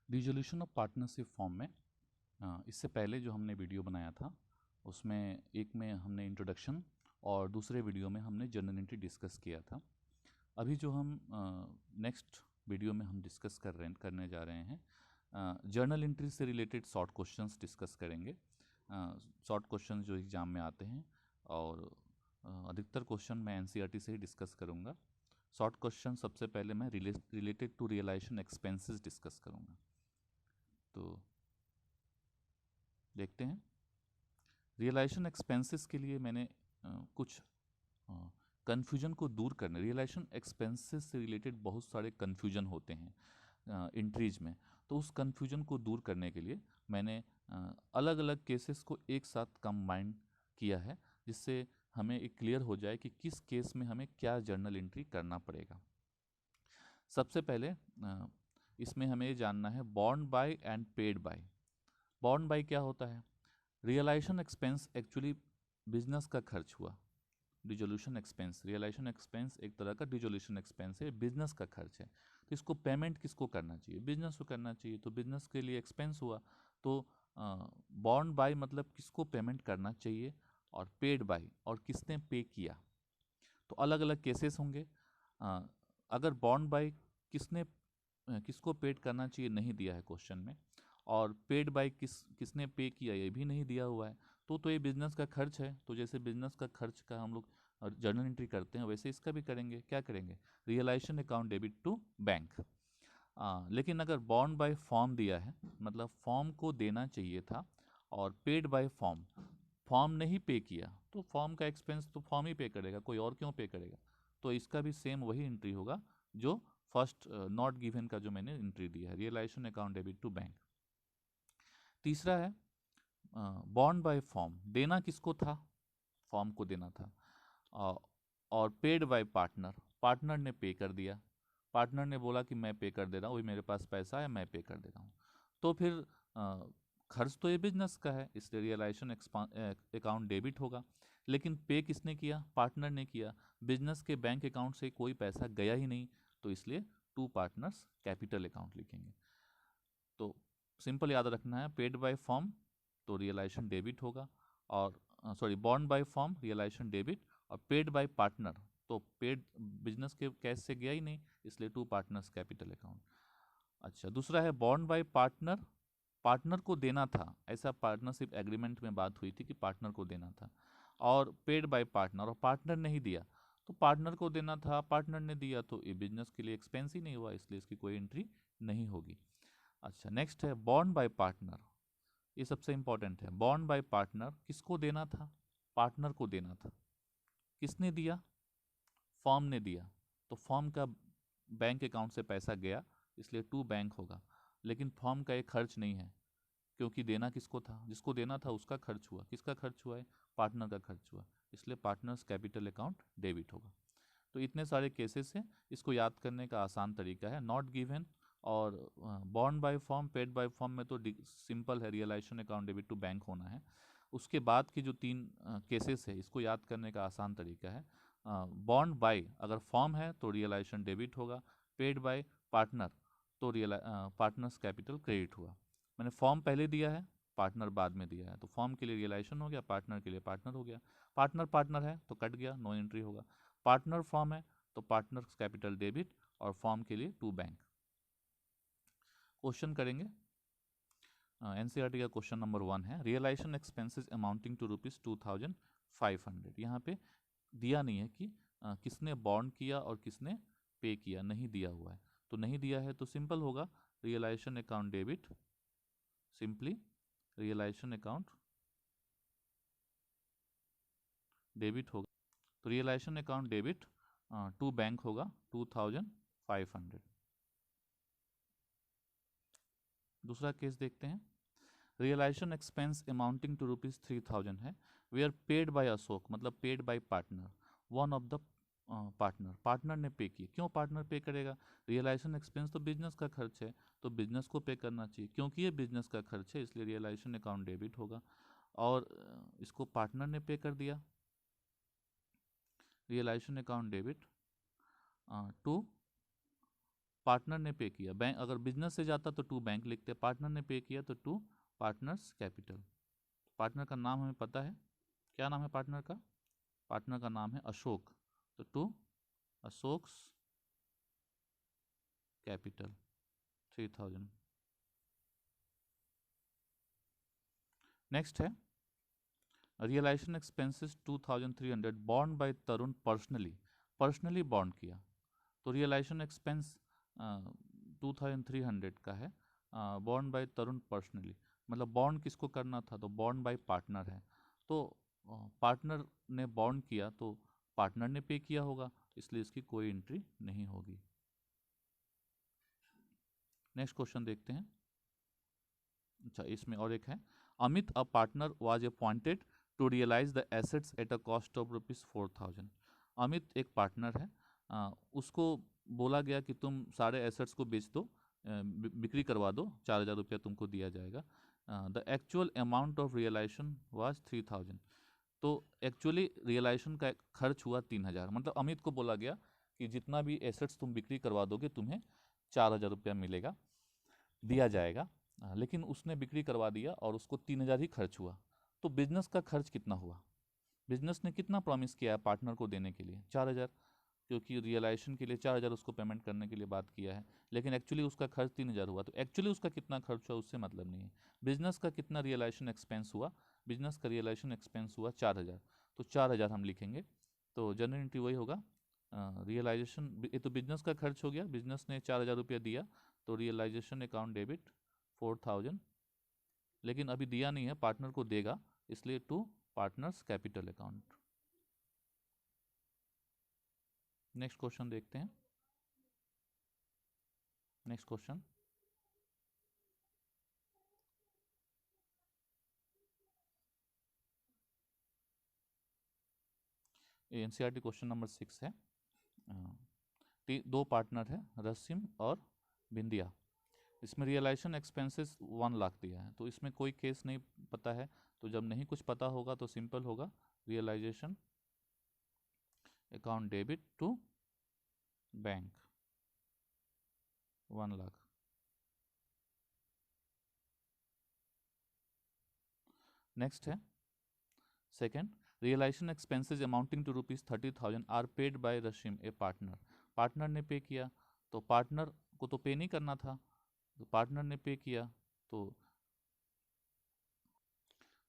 Dissolution of partnership form में इससे पहले जो हमने वीडियो बनाया था उसमें एक में हमने इंट्रोडक्शन और दूसरे वीडियो में हमने जर्नल एंट्री डिस्कस किया था। अभी जो हम नेक्स्ट वीडियो में हम डिस्कस करने जा रहे हैं, जर्नल एंट्री से रिलेटेड शॉर्ट क्वेश्चंस डिस्कस करेंगे। शॉर्ट क्वेश्चंस जो एग्ज़ाम में आते हैं और अधिकतर क्वेश्चन मैं एनसीईआरटी से ही डिस्कस करूँगा। शॉर्ट क्वेश्चन सबसे पहले मैं related to realisation expenses discuss करूँगा। तो देखते हैं। रियलाइजेशन एक्सपेंसेस के लिए मैंने कुछ कन्फ्यूजन को दूर करने, रियलाइजेशन एक्सपेंसेस से रिलेटेड बहुत सारे कन्फ्यूजन होते हैं एंट्रीज में, तो उस कन्फ्यूजन को दूर करने के लिए मैंने अलग अलग केसेस को एक साथ कंबाइन किया है, जिससे हमें एक क्लियर हो जाए कि किस केस में हमें क्या जर्नल एंट्री करना पड़ेगा। सबसे पहले इसमें हमें जानना है borne by and paid by. Borne by क्या होता है? रियलाइजेशन एक्सपेंस एक्चुअली बिजनेस का खर्च हुआ। डिसोल्यूशन एक्सपेंस, रियलाइजेशन एक्सपेंस एक तरह का डिसोल्यूशन एक्सपेंस है, बिजनेस का खर्च है। तो इसको पेमेंट किसको करना चाहिए? बिजनेस को करना चाहिए। तो बिजनेस के लिए एक्सपेंस हुआ, तो बॉर्न बाय मतलब किसको पेमेंट करना चाहिए, और पेड बाय और किसने पे किया। तो अलग अलग केसेस होंगे। अगर बॉर्न बाय किसको पेड करना चाहिए नहीं दिया है क्वेश्चन में, और पेड बाय किसने पे किया ये भी नहीं दिया हुआ है, तो ये बिजनेस का खर्च है। तो जैसे बिजनेस का खर्च का हम लोग जर्नल एंट्री करते हैं, वैसे इसका भी करेंगे। क्या करेंगे? Realisation account debit to bank. लेकिन अगर बॉर्न बाय फॉर्म दिया है, मतलब फॉर्म को देना चाहिए था, और पेड बाय फॉर्म ने ही पे किया, तो फॉर्म का एक्सपेंस तो फॉर्म ही पे करेगा, कोई और क्यों पे करेगा। तो इसका भी सेम वही एंट्री होगा जो फर्स्ट नॉट गिवन का जो मैंने एंट्री दिया है, realisation account debit to bank. तीसरा है बॉर्न बाय फॉर्म, देना किसको था? फॉर्म को देना था। और पेड बाय पार्टनर, पार्टनर ने पे कर दिया। पार्टनर ने बोला कि मैं पे कर दे रहा हूँ, मेरे पास पैसा है, मैं पे कर दे रहा हूँ। तो फिर खर्च तो ये बिजनेस का है, इसलिए रियलाइजेशन अकाउंट डेबिट होगा। लेकिन पे किसने किया? पार्टनर ने किया। बिजनेस के बैंक अकाउंट से कोई पैसा गया ही नहीं, तो इसलिए टू पार्टनर्स कैपिटल अकाउंट लिखेंगे। तो सिंपल याद रखना है, पेड बाय फॉर्म तो रियलाइजेशन डेबिट होगा, और borne by firm realisation debit, और पेड बाय पार्टनर तो पेड बिजनेस के कैश से गया ही नहीं, इसलिए टू पार्टनर्स कैपिटल अकाउंट। अच्छा, दूसरा है बॉर्न बाय पार्टनर, पार्टनर को देना था, ऐसा पार्टनरशिप एग्रीमेंट में बात हुई थी कि पार्टनर को देना था। और पेड बाय पार्टनर, और पार्टनर ने ही दिया, तो पार्टनर को देना था, पार्टनर ने दिया, तो ये बिजनेस के लिए एक्सपेंस ही नहीं हुआ, इसलिए इसकी कोई एंट्री नहीं होगी। अच्छा, नेक्स्ट है बॉर्न बाय पार्टनर। ये सबसे इंपॉर्टेंट है। बॉर्न बाय पार्टनर किसको देना था? पार्टनर को देना था। किसने दिया? फॉर्म ने दिया। तो फॉर्म का बैंक अकाउंट से पैसा गया, इसलिए टू बैंक होगा। लेकिन फॉर्म का एक खर्च नहीं है, क्योंकि देना किसको था? जिसको देना था उसका खर्च हुआ। किसका खर्च हुआ है? पार्टनर का खर्च हुआ, इसलिए पार्टनर्स कैपिटल अकाउंट डेबिट होगा। तो इतने सारे केसेस हैं, इसको याद करने का आसान तरीका है। नॉट गिवन और borne by firm, paid by firm में तो सिंपल है, realisation account debit to bank होना है। उसके बाद की जो तीन केसेस है, इसको याद करने का आसान तरीका है। बॉर्न बाय अगर फॉर्म है तो रियलाइजेशन डेबिट होगा, पेड बाय पार्टनर तो पार्टनर्स कैपिटल क्रेडिट हुआ। मैंने फॉर्म पहले दिया है, पार्टनर बाद में दिया है, तो फॉर्म के लिए रियलाइजेशन हो गया, पार्टनर के लिए पार्टनर हो गया। पार्टनर पार्टनर है तो कट गया, नो एंट्री होगा। पार्टनर फॉर्म है तो पार्टनर्स कैपिटल डेबिट, और फॉर्म के लिए टू बैंक। क्वेश्चन करेंगे। एनसीईआरटी का क्वेश्चन नंबर 1 है, रियलाइजेशन एक्सपेंसेस अमाउंटिंग टू ₹2500। यहाँ पे दिया नहीं है कि किसने बॉन्ड किया और किसने पे किया, नहीं दिया हुआ है। तो नहीं दिया है तो सिंपल होगा, realisation account debit, simply realisation account debit होगा। तो realisation account debit to bank होगा 2500। दूसरा केस देखते हैं। रियलाइजेशन एक्सपेंस अमाउंटिंग टू ₹3000 है, वे आर पेड बाय अशोक, मतलब paid by partner, one of the partner ने पे किया। क्यों पार्टनर पे करेगा? रियलाइजेशन एक्सपेंस तो बिजनेस का खर्च है, तो बिजनेस को पे करना चाहिए। क्योंकि ये बिजनेस का खर्च है, इसलिए रियलाइजेशन अकाउंट डेबिट होगा, और इसको पार्टनर ने पे कर दिया। Realisation account debit to partner ने पे किया, बैंक अगर बिजनेस से जाता तो टू बैंक लिखते, पार्टनर ने पे किया तो टू पार्टनर्स कैपिटल। पार्टनर का नाम हमें पता है, क्या नाम है पार्टनर का? पार्टनर का नाम है अशोक, तो टू अशोक्स कैपिटल 3000। नेक्स्ट है realisation expenses 2300 bond by Tarun personally, personally bond किया, तो रियलाइजेशन एक्सपेंस 2300 का है, बॉन्ड बाय तरुण पर्सनली, मतलब बॉन्ड किसको करना था, तो बॉन्ड बाय पार्टनर है, तो पार्टनर ने बॉन्ड किया तो पार्टनर ने पे किया होगा, इसलिए इसकी कोई एंट्री नहीं होगी। नेक्स्ट क्वेश्चन देखते हैं। अच्छा, इसमें और एक है, Amit a partner was appointed to realise the assets at a cost of ₹4000। Amit एक पार्टनर है, उसको बोला गया कि तुम सारे एसेट्स को बेच दो, बिक्री करवा दो, ₹4000 तुमको दिया जाएगा। The actual amount of realisation was 3000, तो एक्चुअली रियलाइजेशन का खर्च हुआ 3000, मतलब अमित को बोला गया कि जितना भी एसेट्स तुम बिक्री करवा दोगे तुम्हें ₹4000 मिलेगा, दिया जाएगा, लेकिन उसने बिक्री करवा दिया और उसको 3000 ही खर्च हुआ, तो बिजनेस का खर्च कितना हुआ? बिजनेस ने कितना प्रॉमिस किया है पार्टनर को देने के लिए? 4000, क्योंकि रियलाइजेशन के लिए 4000 उसको पेमेंट करने के लिए बात किया है, लेकिन एक्चुअली उसका खर्च 3000 हुआ, तो एक्चुअली उसका कितना खर्च हुआ उससे मतलब नहीं है। बिजनेस का कितना रियलाइजेशन एक्सपेंस हुआ? बिजनेस का रियलाइजेशन एक्सपेंस हुआ 4000, तो 4000 हम लिखेंगे, तो जनरल एंट्री वही होगा, रियलाइजेशन, ये तो बिजनेस का खर्च हो गया, बिजनेस ने ₹4000 दिया, तो रियलाइजेशन अकाउंट डेबिट 4000, लेकिन अभी दिया नहीं है, पार्टनर को देगा, इसलिए to partners capital account. Next question देखते हैं। Next question, NCERT question number 6 है। दो पार्टनर है, रसीम और बिंदिया, इसमें रियलाइजेशन एक्सपेंसेस 1 लाख दिया है, तो इसमें कोई केस नहीं पता है, तो जब नहीं कुछ पता होगा तो सिंपल होगा, realisation account debit to bank 1 lakh. Next है second, realisation expenses amounting to ₹30,000 are paid by Rashim a partner, partner ने पे किया, तो पार्टनर को तो पे नहीं करना था, तो पार्टनर ने पे किया, तो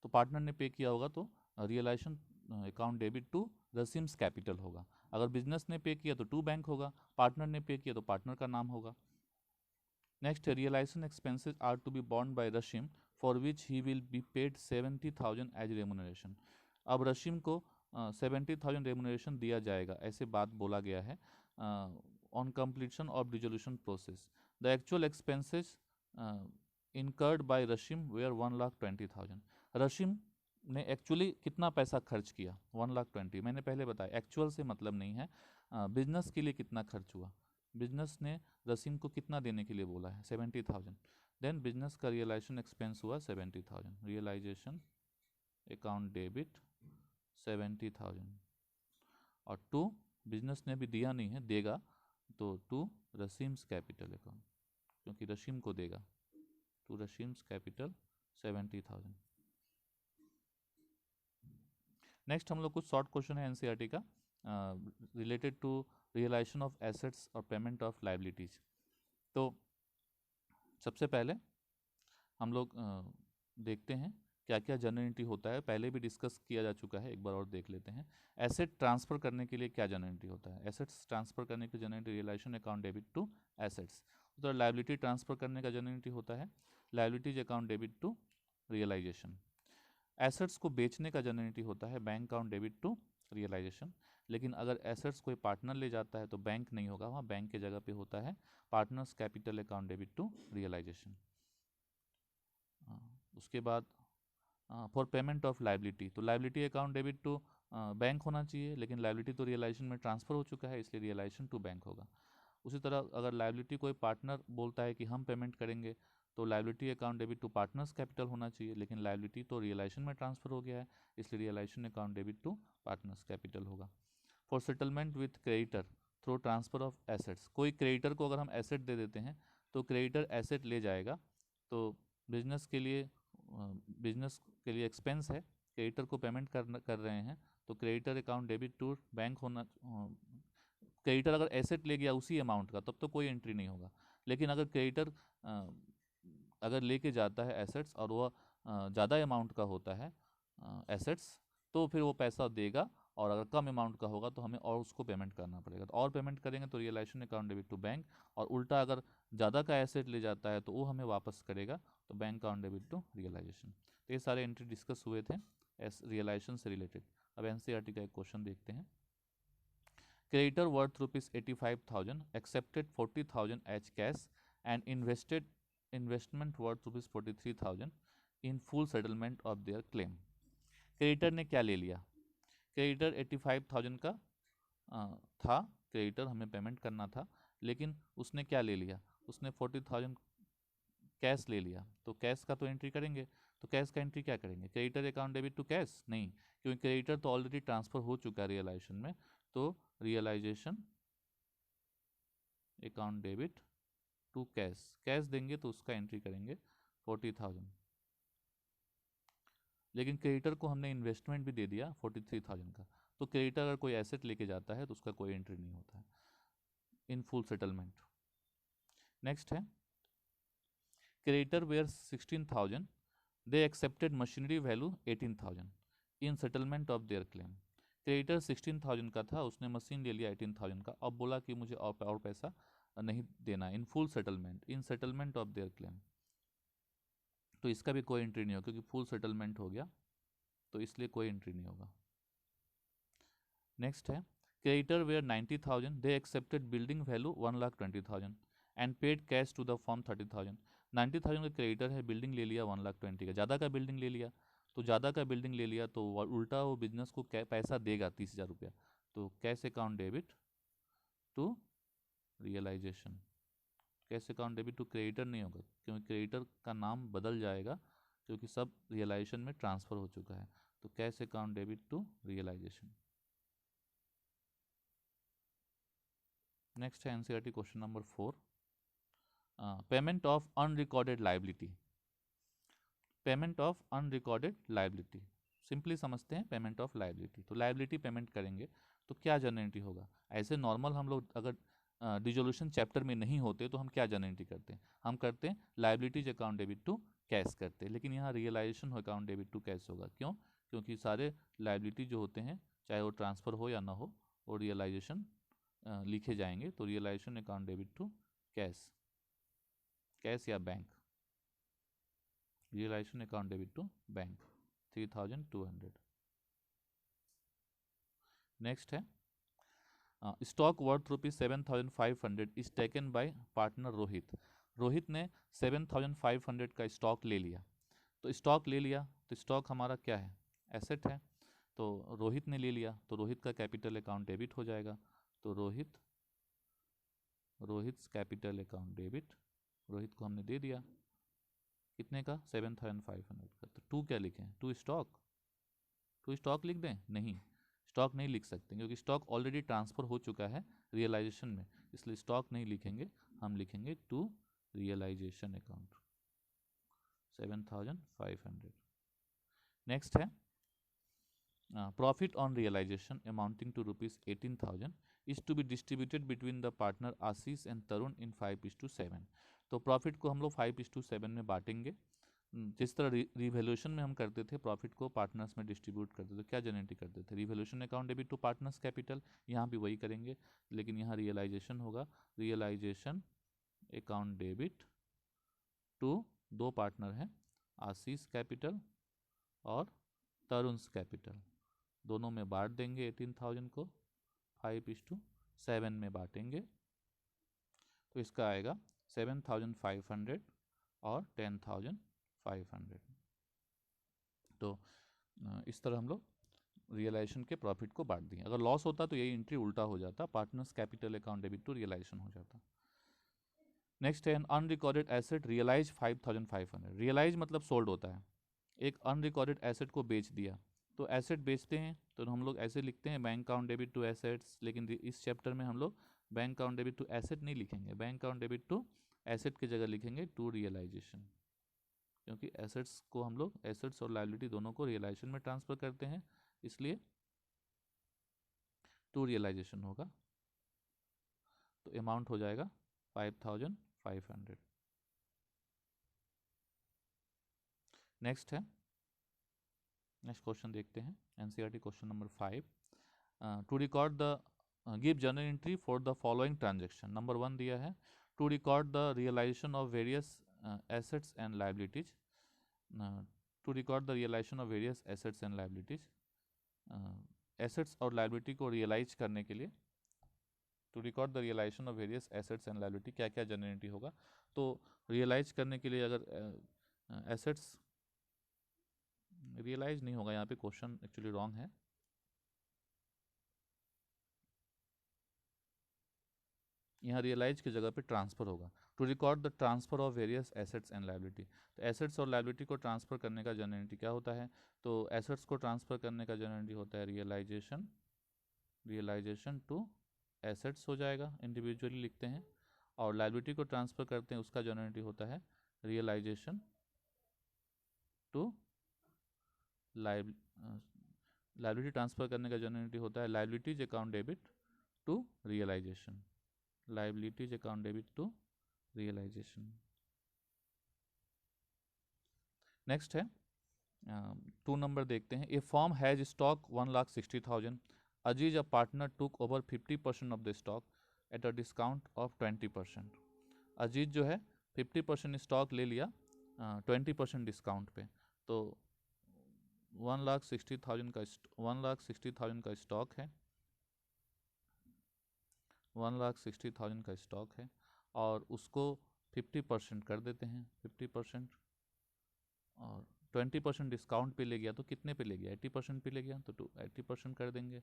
पार्टनर ने पे किया होगा, तो realisation account debit to Rashim's capital होगा। अगर बिजनेस ने पे किया तो टू बैंक होगा, पार्टनर ने पे किया तो पार्टनर का नाम होगा। Next, realisation expenses are to be बॉन्ड by Rashim for which he will be paid 70,000 as remuneration. अब रशीम को 70,000 रेमुनरेशन दिया जाएगा, ऐसे बात बोला गया है on completion of dissolution process. The actual expenses incurred by Rashim were 1,20,000। Rashim ने एक्चुअली कितना पैसा खर्च किया? 1,20,000, मैंने पहले बताया एक्चुअल से मतलब नहीं है, बिजनेस के लिए कितना खर्च हुआ, बिजनेस ने रसीम को कितना देने के लिए बोला है? 70,000, देन बिजनेस का रियलाइजेशन एक्सपेंस हुआ 70,000, रियलाइजेशन अकाउंट डेबिट 70,000, और टू बिजनेस ने भी दिया नहीं है, देगा, तो टू रसीम्स कैपिटल अकाउंट, क्योंकि रशीम को देगा, टू रशीम्स कैपिटल 70,000। नेक्स्ट हम लोग कुछ शॉर्ट क्वेश्चन है एनसीईआरटी का related to realisation of assets और पेमेंट ऑफ लाइबिलिटीज। तो सबसे पहले हम लोग देखते हैं क्या क्या जनरल एंट्री होता है, पहले भी डिस्कस किया जा चुका है, एक बार और देख लेते हैं। एसेट ट्रांसफर करने के लिए क्या जनरल एंट्री होता है? एसेट्स ट्रांसफर करने के general entry realisation account debit to assets. तो लाइबिलिटी ट्रांसफर करने का जनरल एंट्री होता है liabilities account debit to realisation. Assets को बेचने का जनरल एंट्री होता है bank account debit to realisation. लेकिन अगर एसेट्स कोई पार्टनर ले जाता है तो बैंक नहीं होगा, वहाँ बैंक के जगह पे होता है partners capital account debit to realisation. उसके बाद फॉर पेमेंट ऑफ लाइबिलिटी, तो liability account debit to bank होना चाहिए, लेकिन लाइबिलिटी तो रियलाइजेशन में ट्रांसफर हो चुका है, इसलिए रियलाइजेशन टू बैंक होगा। उसी तरह अगर लाइबिलिटी कोई पार्टनर बोलता है कि हम पेमेंट करेंगे, तो liability account debit to partners capital होना चाहिए, लेकिन लाइबिलिटी तो रियलाइजेशन में ट्रांसफर हो गया है, इसलिए realisation account debit to partners capital होगा। For settlement with creditor through transfer of assets. कोई क्रेडिटर को अगर हम एसेट दे देते हैं तो क्रेडिटर एसेट ले जाएगा, तो बिजनेस के लिए एक्सपेंस है, क्रेडिटर को पेमेंट कर रहे हैं, तो creditor account debit to bank होना। क्रेडिटर अगर एसेट ले गया उसी अमाउंट का तब तो कोई एंट्री नहीं होगा, लेकिन अगर क्रेडिटर अगर लेके जाता है एसेट्स और वह ज़्यादा अमाउंट का होता है एसेट्स, तो फिर वो पैसा देगा, और अगर कम अमाउंट का होगा तो हमें और उसको पेमेंट करना पड़ेगा, तो और पेमेंट करेंगे तो realisation account debit to bank. और उल्टा अगर ज़्यादा का एसेट ले जाता है तो वो हमें वापस करेगा, तो bank account debit to realisation. तो ये सारे एंट्री डिस्कस हुए थे रियलाइजेशन से रिलेटेड। अब एनसीईआरटी का एक क्वेश्चन देखते हैं। Creditor worth ₹85,000 accepted 40,000 as cash and investment worth ₹43,000 in full settlement of their claim. Creditor ने क्या ले लिया? क्रेडिटर 85,000 का था, क्रेडिटर हमें पेमेंट करना था, लेकिन उसने क्या ले लिया? उसने 40,000 कैश ले लिया, तो कैश का तो एंट्री करेंगे, तो कैश का एंट्री क्या करेंगे? Creditor account debit to cash नहीं, क्योंकि क्रेडिटर तो ऑलरेडी ट्रांसफर हो चुका है रियलाइजेशन में, तो realisation account debit to cash, cash देंगे तो उसका एंट्री करेंगे 40,000, लेकिन क्रेडिटर को हमने इन्वेस्टमेंट भी दे दिया 43,000 का, तो क्रेडिटर अगर कोई एसेट लेके जाता है तो उसका कोई एंट्री नहीं होता है इन फुल सेटलमेंट। नेक्स्ट है creditor were 16,000 they accepted machinery value 18,000 in settlement of their claim. Creditor 16,000 का था, उसने मशीन ले लिया 18,000 का, अब बोला कि मुझे और पैसा नहीं देना इन full settlement in settlement of their claim, तो इसका भी कोई एंट्री नहीं होगा क्योंकि फुल सेटलमेंट हो गया, तो इसलिए कोई एंट्री नहीं होगा। नेक्स्ट है creditor were 90,000 they accepted building value 1,20,000 and paid cash to the firm 30,000। 90,000 का क्रेडिटर है, बिल्डिंग ले लिया 1,20,000 का, ज़्यादा का बिल्डिंग ले लिया, तो ज़्यादा का बिल्डिंग ले लिया तो उल्टा वो बिजनेस को पैसा देगा 30,000 रुपया, तो cash account debit to realisation. Cash account debit to creditor नहीं होगा क्योंकि क्रेडिटर का नाम बदल जाएगा क्योंकि सब रियलाइजेशन में ट्रांसफ़र हो चुका है, तो cash account debit to realisation. Next है NCERT question number 4, payment of unrecorded liability. Payment of unrecorded liability simply समझते हैं, पेमेंट ऑफ लाइबिलिटी, तो लाइबिलिटी पेमेंट करेंगे तो क्या जनरेटिव होगा? ऐसे नॉर्मल हम लोग अगर डिजोल्यूशन चैप्टर में नहीं होते तो हम क्या जनरेटिव करते हैं? हम करते हैं liabilities account debit to cash करते हैं, लेकिन यहाँ realisation account debit to cash होगा। क्यों? क्योंकि सारे लाइबिलिटी जो होते हैं चाहे वो ट्रांसफ़र हो या ना हो वो रियलाइजेशन लिखे जाएंगे, तो realisation account debit to cash, cash या bank, realisation account debit to bank 3,200। Next है stock worth ₹7,500 is taken by partner Rohit. Rohit ने 7,500 का स्टॉक ले लिया, तो स्टॉक ले लिया तो स्टॉक हमारा क्या है? एसेट है, तो रोहित ने ले लिया तो रोहित का कैपिटल अकाउंट डेबिट हो जाएगा, तो Rohit capital account debit, Rohit को हमने दे दिया कितने का? 7,500 का, तो टू क्या लिखें? टू स्टॉक लिख दें? नहीं, स्टॉक नहीं लिख सकते क्योंकि स्टॉक ऑलरेडी ट्रांसफ़र हो चुका है रियलाइजेशन में, इसलिए स्टॉक नहीं लिखेंगे, हम लिखेंगे टू रियलाइजेशन अकाउंट 7,500। नेक्स्ट है profit on realisation amounting to ₹18,000 is to be distributed between the partner Ashish and Tarun in 5:7। तो प्रॉफिट को हम लोग 5:7 में बांटेंगे, जिस तरह रिवैल्यूएशन में हम करते थे, प्रॉफिट को पार्टनर्स में डिस्ट्रीब्यूट करते थे, क्या जनरेट करते थे? Revaluation account debit to partners capital, यहाँ भी वही करेंगे, लेकिन यहाँ रियलाइजेशन होगा, रियलाइजेशन अकाउंट डेबिट टू दो पार्टनर हैं, आशीष कैपिटल और तरुण्स कैपिटल, दोनों में बांट देंगे 18,000 को, 5:7 में बांटेंगे, तो इसका आएगा 7,500 और 10,500। तो इस तरह हम लोग रियलाइजेशन के प्रॉफिट को बांट दिए। अगर लॉस होता तो यही एंट्री उल्टा हो जाता, partners capital account debit to realisation हो जाता। नेक्स्ट है अनरिकॉर्डेड एसेट रियलाइज 5,500। रियलाइज मतलब सोल्ड होता है, एक अनरिकॉर्डेड एसेट को बेच दिया, तो एसेट बेचते हैं तो हम लोग ऐसे लिखते हैं bank account debit to assets, लेकिन इस चैप्टर में हम लोग bank account debit to asset नहीं लिखेंगे, bank account debit to asset की जगह लिखेंगे टू रियलाइजेशन, क्योंकि एसेट्स को हम लोग, एसेट्स और लायबिलिटी दोनों को रियलाइजेशन में ट्रांसफर करते हैं, इसलिए टू रियलाइजेशन होगा। तो अमाउंट हो जाएगा 5500। नेक्स्ट है, नेक्स्ट क्वेश्चन देखते हैं, NCERT question number 5। To record the give journal entry for the following transaction. Number 1 दिया है, to record the realisation of various assets and liabilities. To record the realisation of various assets and liabilities. Assets और liability को realise करने के लिए, to record the realisation of various assets and liability, क्या क्या journal entry होगा। तो realise करने के लिए अगर एसेट्स रियलाइज नहीं होगा, यहाँ पे क्वेश्चन एक्चुअली रॉन्ग है, यहाँ रियलाइज की जगह पे ट्रांसफर होगा। To record the transfer of various assets and liability, तो एसेट्स और लायबिलिटी को ट्रांसफर करने का जर्नल एंट्री क्या होता है, तो एसेट्स को ट्रांसफर करने का जर्नल एंट्री होता है रियलाइजेशन, रियलाइजेशन टू एसेट्स हो जाएगा, इंडिविजुअली लिखते हैं, और लायबिलिटी को ट्रांसफर करते हैं उसका जर्नल एंट्री होता है रियलाइजेशन टू लायबिलिटी ट्रांसफर करने का जर्नल एंट्री होता है liabilities account debit to realisation, liabilities account debit to realisation. Next है 2 नंबर देखते हैं, a firm has stock 1,60,000, Aziz a partner took over 50% of the stock at a discount of 20%। Aziz जो है 50% stock ले लिया 20% डिस्काउंट पे, तो 1,60,000 का 1,60,000 का स्टॉक है, 1,60,000 का स्टॉक है, और उसको 50% कर देते हैं, 50%, और 20% डिस्काउंट पे ले गया तो कितने पे ले गया, 80% पे ले गया, तो 80% कर देंगे।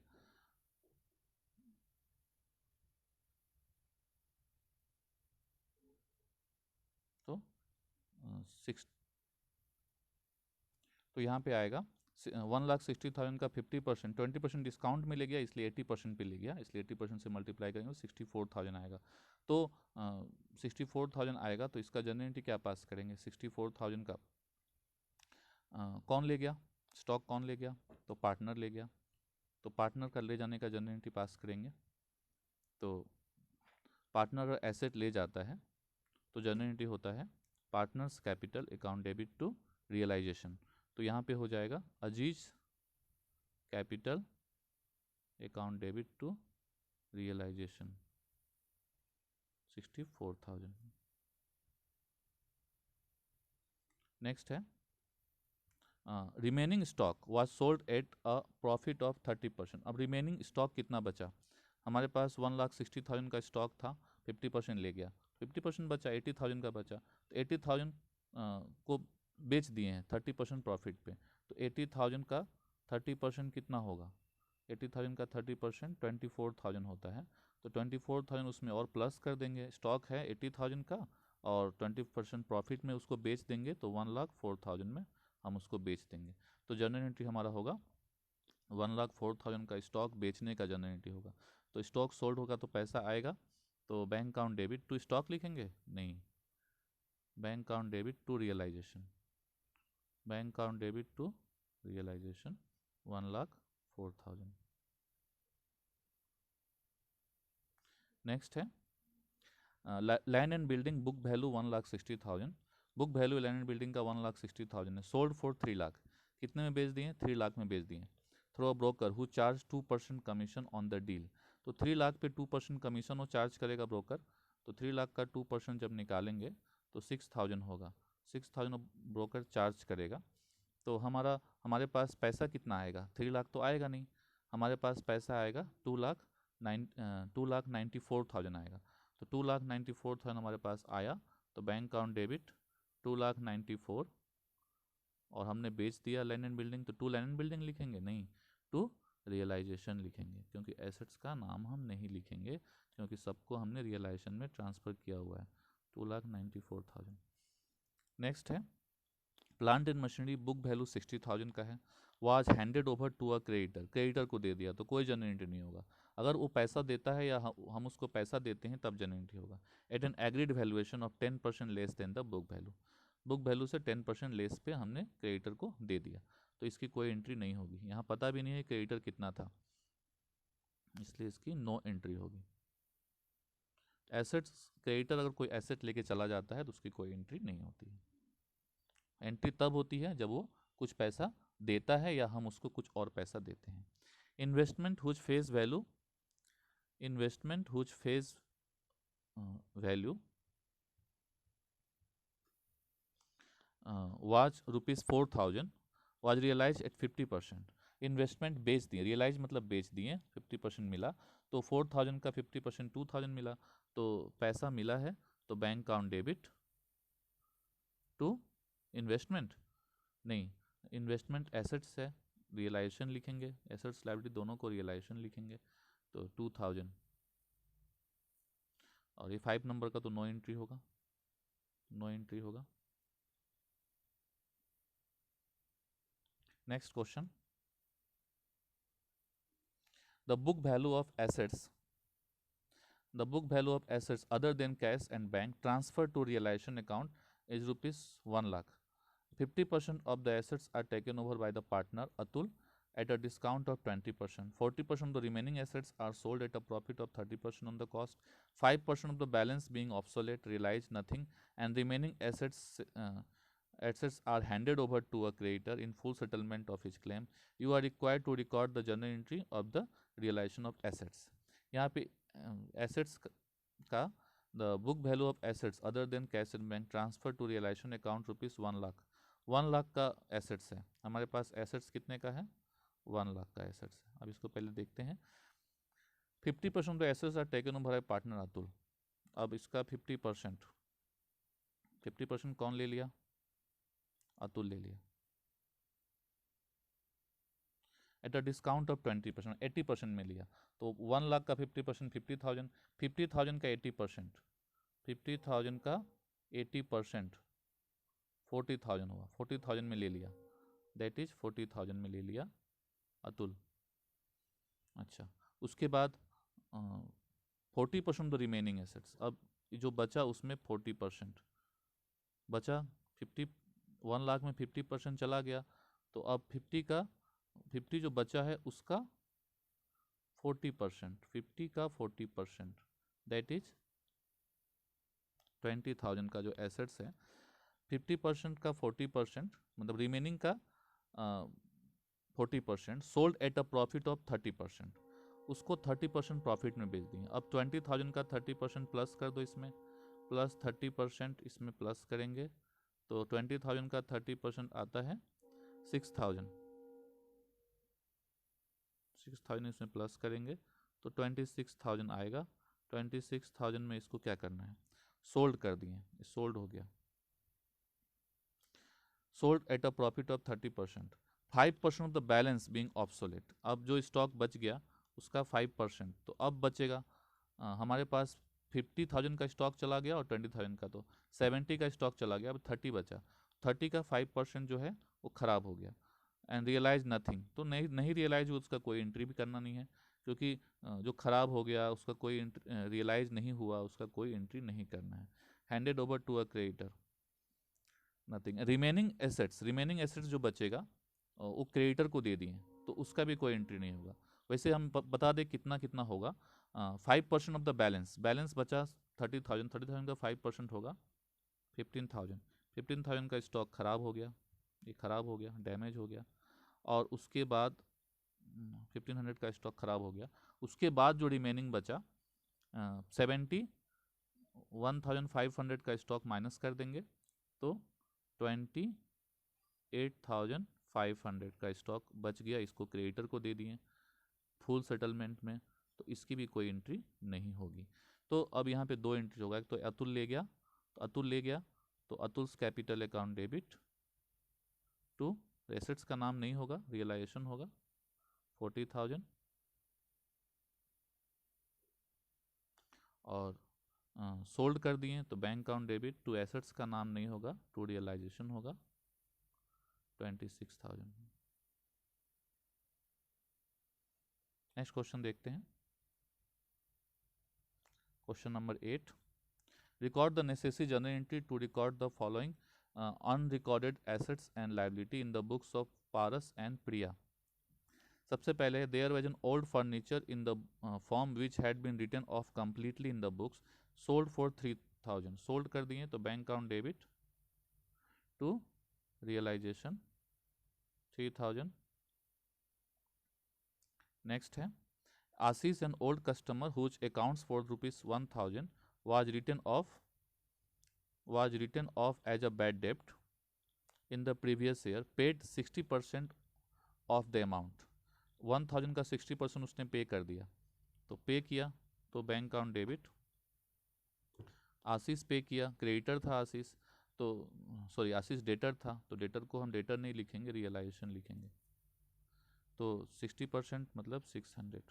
तो 6, तो यहाँ पे आएगा 1,60,000 का 50%, 20% डिस्काउंट में ले गया इसलिए 80% पे ले गया, इसलिए 80% से मल्टीप्लाई करेंगे 64,000 आएगा। तो 64,000 आएगा, तो इसका जर्नल एंट्री क्या पास करेंगे, 64,000 का कौन ले गया, स्टॉक कौन ले गया, तो पार्टनर ले गया, तो पार्टनर का ले जाने का जर्नल एंट्री पास करेंगे। तो पार्टनर एसेट ले जाता है तो जर्नल एंट्री होता है partners capital account debit to realisation, तो यहाँ पे हो जाएगा Aziz capital account debit to realisation 64,000। Next है remaining stock was sold at a profit of 30%। अब रिमेनिंग स्टॉक कितना बचा, हमारे पास 1,60,000 का स्टॉक था, 50% ले गया, 50% बचा, 80,000 का बचा, तो 80,000 को बेच दिए हैं 30% प्रॉफिट पे, तो 80,000 का 30% कितना होगा, 80,000 का 30% 24,000 होता है, तो 24,000 उसमें और प्लस कर देंगे, स्टॉक है 80,000 का और 20% प्रॉफिट में उसको बेच देंगे, तो 1,04,000 में हम उसको बेच देंगे। तो जर्नल एंट्री हमारा होगा 1,04,000 का स्टॉक बेचने का जर्नल एंट्री होगा। तो स्टॉक सोल्ड होगा तो पैसा आएगा, तो bank account debit to stock लिखेंगे, नहीं, bank account debit to realisation, bank account debit to realisation 1,04,000। Next है land and building book value 1,60,000, book value land and building का 1,60,000 है, सोल्ड फॉर 3 लाख, कितने में बेच दिए, 3 लाख में बेच दिए, through a broker who charge 2% commission on the deal, तो 3 लाख पे 2% कमीशन वो चार्ज करेगा ब्रोकर, तो 3 लाख का 2% जब निकालेंगे तो 6,000 होगा, 6,000 ब्रोकर चार्ज करेगा, तो हमारे पास पैसा कितना आएगा, 3 लाख तो आएगा नहीं, हमारे पास पैसा आएगा 2,94,000 आएगा, तो 2,94,000 हमारे पास आया, तो बैंक अकाउंट डेबिट 2,94,000 और हमने बेच दिया लैंड एंड बिल्डिंग, तो टू लैंड एंड बिल्डिंग लिखेंगे, नहीं, टू रियलाइजेशन लिखेंगे, क्योंकि एसेट्स का नाम हम नहीं लिखेंगे क्योंकि सबको हमने रियलाइजेशन में ट्रांसफ़र किया हुआ है, 2,94,000। नेक्स्ट है plant and machinery book value 60,000 का है, was handed over to a creditor, creditor को दे दिया तो कोई जनरल एंट्री नहीं होगा। अगर वो पैसा देता है या हम उसको पैसा देते हैं तब जनरल एंट्री होगा। At an agreed valuation of 10% less than the book value, book value से 10% लेस पे हमने क्रेडिटर को दे दिया, तो इसकी कोई एंट्री नहीं होगी। यहाँ पता भी नहीं है क्रेडिटर कितना था, इसलिए इसकी नो एंट्री होगी। एसेट्स, क्रेडिटर अगर कोई एसेट लेके चला जाता है तो उसकी कोई एंट्री नहीं होती है। एंट्री तब होती है जब वो कुछ पैसा देता है या हम उसको कुछ और पैसा देते हैं। Investment whose face value, investment whose face value was ₹4,000 was realise at 50%। Investment बेच दिए, रियलाइज मतलब बेच दिए, 50% मिला, तो 4,000 का 50% 2,000 मिला, तो पैसा मिला है, तो bank account debit to investment, नहीं, इन्वेस्टमेंट एसेट्स है, रियलाइजेशन लिखेंगे, एसेट्स लायबिलिटी दोनों को रियलाइजेशन लिखेंगे, तो 2,000। और ये 5 नंबर का तो नो एंट्री होगा, नो एंट्री होगा। Next question, the book value of assets, the book value of assets other than cash and bank transferred to realization account is rupees 1 lakh. 50% of the assets are taken over by the partner Atul at a discount of 20%. 40% of the remaining assets are sold at a profit of 30% on the cost. 5% of the balance being obsolete, realized nothing, and remaining assets are handed over to a creditor in full settlement of his claim. You are required to record the journal entry of the realization of assets. यहाँ पे assets का the book value of assets other than cash and bank transfer to realisation account ₹1 lakh, 1 lakh का assets है हमारे पास। Assets कितने का है? 1 लाख का एसेट्स है। अब इसको पहले देखते हैं। 50% of the assets are taken over by partner Atul. अब इसका 50% कौन ले लिया? अतुल ले लिया एट अ डिस्काउंट ऑफ 20%, 80% में लिया, तो 1 लाख का 50%, 50,000, 50,000 का 80%, 50,000 का 80% 40,000 हुआ, 40,000 में ले लिया, दैट इज 40,000 में ले लिया अतुल। अच्छा, उसके बाद 40% द रिमेनिंग एसेट्स, अब जो बचा उसमें 40% बचा, 1 लाख में 50% चला गया, तो अब 50 जो बचा है उसका 40%, 50 का 40%, दैट इज 20,000 का जो एसेट्स है, 50% का 40% मतलब रिमेनिंग का 40% sold at a profit of 30%, उसको 30% प्रॉफिट में बेच दिए। अब 20,000 का 30% प्लस कर दो, इसमें प्लस 30% इसमें प्लस करेंगे, तो 20,000 का 30% आता है 6,000, 6,000 इसमें प्लस करेंगे तो 26,000 आएगा। 26,000 में इसको क्या करना है? सोल्ड कर दिए, सोल्ड हो गया, sold at a profit of 30%, 5% of the balance being obsolete. अब जो स्टॉक बच गया उसका 5%, तो अब बचेगा हमारे पास 50,000 का स्टॉक चला गया और 20,000 का, तो 70 का स्टॉक चला गया, अब 30 बचा, 30 का 5% जो है वो खराब हो गया। एंड रियलाइज नथिंग, तो नहीं रियलाइज हुआ, उसका कोई एंट्री भी करना नहीं है, क्योंकि जो खराब हो गया उसका कोई रियलाइज नहीं हुआ, उसका कोई एंट्री नहीं करना है। Handed over to a creditor, nothing. Remaining assets जो बचेगा वो क्रेडिटर को दे दिए, तो उसका भी कोई एंट्री नहीं होगा। वैसे हम बता दें कितना कितना होगा। 5% ऑफ द बैलेंस बचा 30,000, 30,000 का 5% होगा 15,000, 15,000 का स्टॉक खराब हो गया, ये खराब हो गया, डैमेज हो गया, और उसके बाद 1500 का स्टॉक खराब हो गया, उसके बाद जो रिमेनिंग बचा 71,500 का स्टॉक माइनस कर देंगे, तो 28,500 का स्टॉक बच गया, इसको क्रेडिटर को दे दिए फुल सेटलमेंट में, तो इसकी भी कोई एंट्री नहीं होगी। तो अब यहाँ पे 2 एंट्री होगा, तो अतुल ले गया, तो Atul's capital account debit to, assets का नाम नहीं होगा, रियलाइजेशन होगा 40,000, और सोल्ड कर दिए तो bank account debit to assets का नाम नहीं होगा, टू रियलाइजेशन होगा 26,000। नेक्स्ट क्वेश्चन देखते हैं, question number 8। Record the necessary journal entry to record the following unrecorded assets and liability in the books of Paras and Priya. सबसे पहले there was an old furniture in the firm which had been written off completely in the books, sold for 3000। Sold कर दिए तो bank account debit to realisation 3000। Next है Ashish an old customer whose accounts for ₹1000 was written off as a bad debt in the previous year, paid 60% of the amount। 1000 का 60% उसने पे कर दिया, तो पे किया तो बैंक अकाउंट डेबिट। आशीष पे किया, क्रेडिटर था आशीष, तो सॉरी आशीष डेटर था, तो डेटर को हम डेटर नहीं लिखेंगे, रियलाइजेशन लिखेंगे। तो 60% मतलब 600।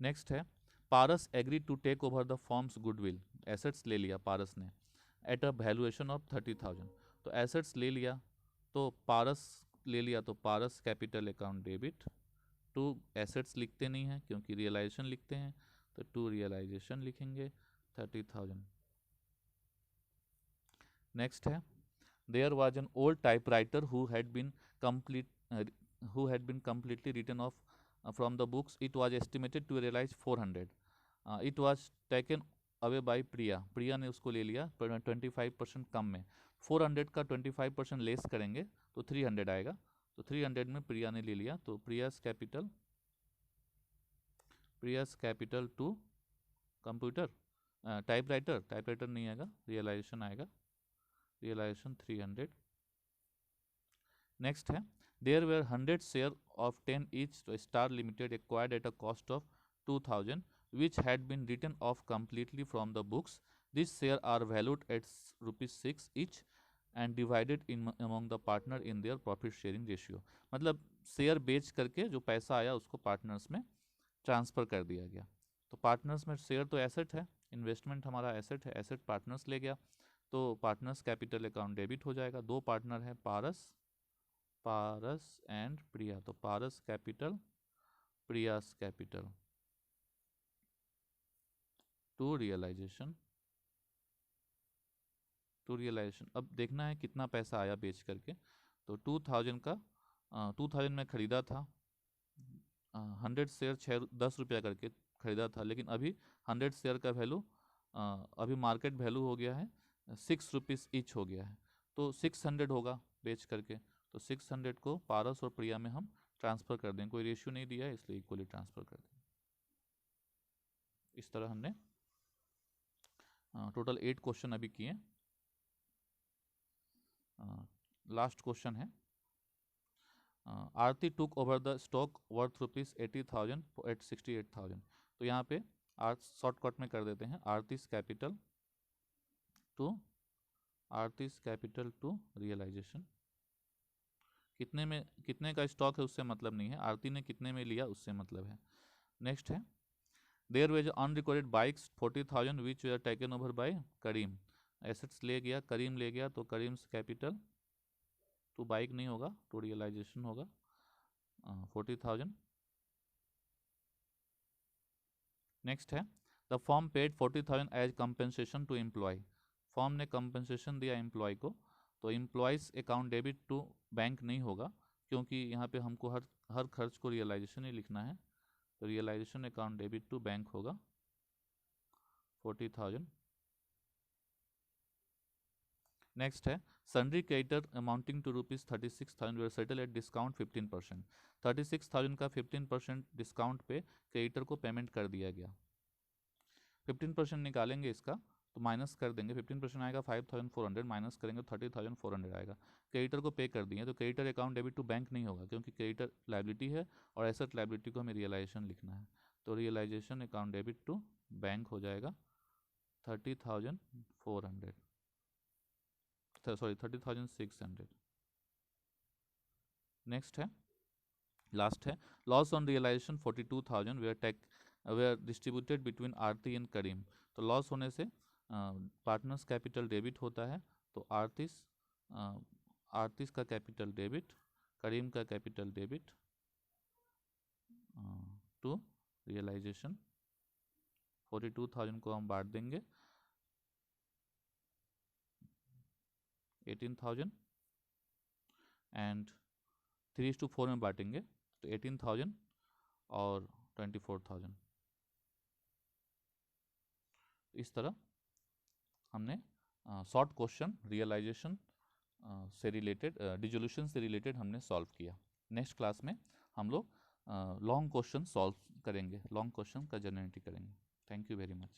नेक्स्ट है Paras agree to take over the firm's goodwill, assets ले लिया पारस ने एट अ वैल्यूएशन ऑफ 30,000। तो एसेट्स ले लिया तो पारस ले लिया तो Paras capital account debit to assets लिखते नहीं हैं क्योंकि रियलाइजेशन लिखते हैं, तो टू रियलाइजेशन लिखेंगे 30,000। नेक्स्ट है there was an old typewriter who had been completely written off from the books. It was estimated to realize 400. It was taken away by प्रिया, प्रिया ने उसको ले लिया 25% कम में। 400 का 25% लेस करेंगे तो 300 आएगा, तो 300 में प्रिया ने ले लिया, तो Priya's capital to computer typewriter नहीं आएगा, रियलाइजेशन आएगा, रियलाइजेशन 300। नेक्स्ट है there were 100 share of 10 each तो Star Limited acquired at a cost of 2000 which had been written off completely from the books. These shares are valued at ₹6 each and divided among the partner in their profit sharing ratio। मतलब share बेच करके जो पैसा आया उसको partners में transfer कर दिया गया। तो पार्टनर्स में शेयर तो एसेट है, इन्वेस्टमेंट हमारा एसेट है, एसेट पार्टनर्स ले गया, तो पार्टनर्स कैपिटल अकाउंट डेबिट हो जाएगा। दो पार्टनर है पारस एंड प्रिया, तो Paras capital Priya's capital to realisation. अब देखना है कितना पैसा आया बेच करके, तो 2000 का 2000 में ख़रीदा था, 100 शेयर 10 रुपया करके ख़रीदा था, लेकिन अभी 100 शेयर का वैल्यू अभी मार्केट वैल्यू हो गया है ₹6 ईच हो गया है, तो 600 होगा बेच करके, तो 600 को पारस और प्रिया में हम ट्रांसफ़र कर दें, कोई रेशियो नहीं दिया है इसलिए इक्वली ट्रांसफ़र कर दें। इस तरह हमने टोटल 8 क्वेश्चन अभी किए। लास्ट क्वेश्चन है Aarti took over the stock worth ₹80,000 at 68,000। तो यहाँ पे शॉर्टकट में कर देते हैं आरतीस कैपिटल टू रियलाइजेशन। कितने का स्टॉक है उससे मतलब नहीं है, आरती ने कितने में लिया उससे मतलब है। नेक्स्ट है there was unrecorded bikes 40,000 which were are taken over by Karim. Assets ले गया, करीम ले गया, तो करीम्स कैपिटल टू बाइक नहीं होगा, टू रियलाइजेशन होगा 40,000। नेक्स्ट है the firm paid 40,000 as compensation to employee. Firm ने कंपेंसेशन दिया एम्प्लॉय को, तो employees account debit to bank नहीं होगा क्योंकि यहाँ पे हमको हर खर्च को रियलाइजेशन ही लिखना है, तो realisation account debit to bank होगा 40,000। नेक्स्ट है sundry creditor amounting to ₹36,000 were settle at discount 15%। 36,000 का 15% डिस्काउंट पे क्रेडिटर को पेमेंट कर दिया गया। 15% निकालेंगे इसका तो माइनस कर देंगे, 15% आएगा 5,400, माइनस करेंगे 30,400 आएगा। क्रेडिटर को पे कर दिए तो creditor account debit to bank नहीं होगा क्योंकि क्रेडिटर लायबिलिटी है और एसेट लायबिलिटी को हमें रियलाइजेशन लिखना है, तो realisation account debit to bank हो जाएगा 30,400 सॉरी 30,600। नेक्स्ट है लास्ट है loss on realisation 42,000 were distributed between Aarti and Karim. तो लॉस होने से पार्टनर्स कैपिटल डेबिट होता है, तो आरतीस का कैपिटल डेबिट, करीम का कैपिटल डेबिट टू रियलाइजेशन। 42,000 को हम बांट देंगे 18,000 एंड 3:4 में बांटेंगे तो 18,000 और 24,000। इस तरह हमने शॉर्ट क्वेश्चन रियलाइजेशन से रिलेटेड, डिसोल्यूशन से रिलेटेड हमने सॉल्व किया। नेक्स्ट क्लास में हम लोग लॉन्ग क्वेश्चन सॉल्व करेंगे, लॉन्ग क्वेश्चन का जनरेटिव करेंगे। Thank you very much.